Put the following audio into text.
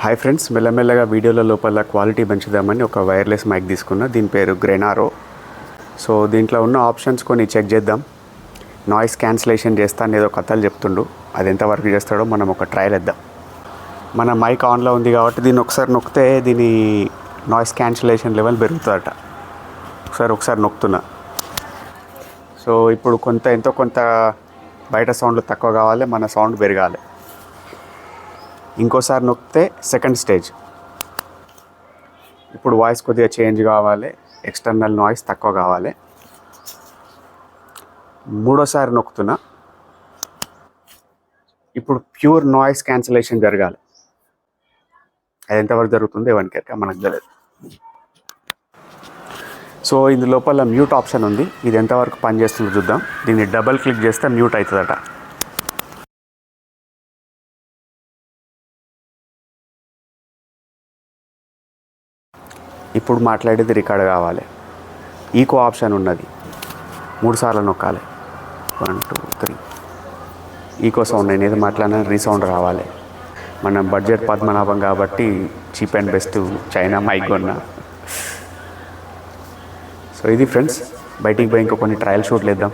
Hi friends, మెల్లమెల్లగా వీడియోల లోపల క్వాలిటీ పెంచుదామని ఒక వైర్లెస్ మైక్ తీసుకున్నా. దీని పేరు గ్రెనారో. సో దీంట్లో ఉన్న ఆప్షన్స్ కొన్ని చెక్ చేద్దాం. నాయిస్ క్యాన్సిలేషన్ చేస్తాను ఏదో కథలు చెప్తుండు, అది ఎంతవరకు చేస్తాడో మనం ఒక ట్రయల్ ఇద్దాం. మన మైక్ ఆన్లో ఉంది కాబట్టి దీన్ని ఒకసారి నొక్కితే దీని నాయిస్ క్యాన్సిలేషన్ లెవెల్ పెరుగుతుందట. ఒకసారి నొక్కుతున్నా. సో ఇప్పుడు ఎంతో కొంత బయట సౌండ్ తక్కువ కావాలి, మన సౌండ్ పెరగాలి. ఇంకోసారి నొక్కితే సెకండ్ స్టేజ్. ఇప్పుడు వాయిస్ కొద్దిగా చేంజ్ కావాలి, ఎక్స్టర్నల్ నాయిస్ తక్కువ కావాలి. మూడోసారి నొక్కుతున్నా. ఇప్పుడు ప్యూర్ నాయిస్ క్యాన్సిలేషన్ జరగాలి. అది ఎంతవరకు జరుగుతుందో ఎవరికైనా మనకు తెలియదు. సో ఇందు లోపల మ్యూట్ ఆప్షన్ ఉంది, ఇది ఎంతవరకు పనిచేస్తుందో చూద్దాం. దీన్ని డబల్ క్లిక్ చేస్తే మ్యూట్ అవుతుందట. ఇప్పుడు మాట్లాడేది రికార్డ్ కావాలి. ఈకో ఆప్షన్ ఉన్నది, 3 సార్లు నొక్కాలి. 1 2 3. ఈకో సౌండ్ నేను ఏది మాట్లాడినా రీసౌండ్ రావాలి. మన బడ్జెట్ పద్మనాభం కాబట్టి cheap and best China mike కొన్నా. సో ఇది ఫ్రెండ్స్, బయటికి పోయి ఇంకో కొన్ని ట్రయల్ షూట్లు వేద్దాం.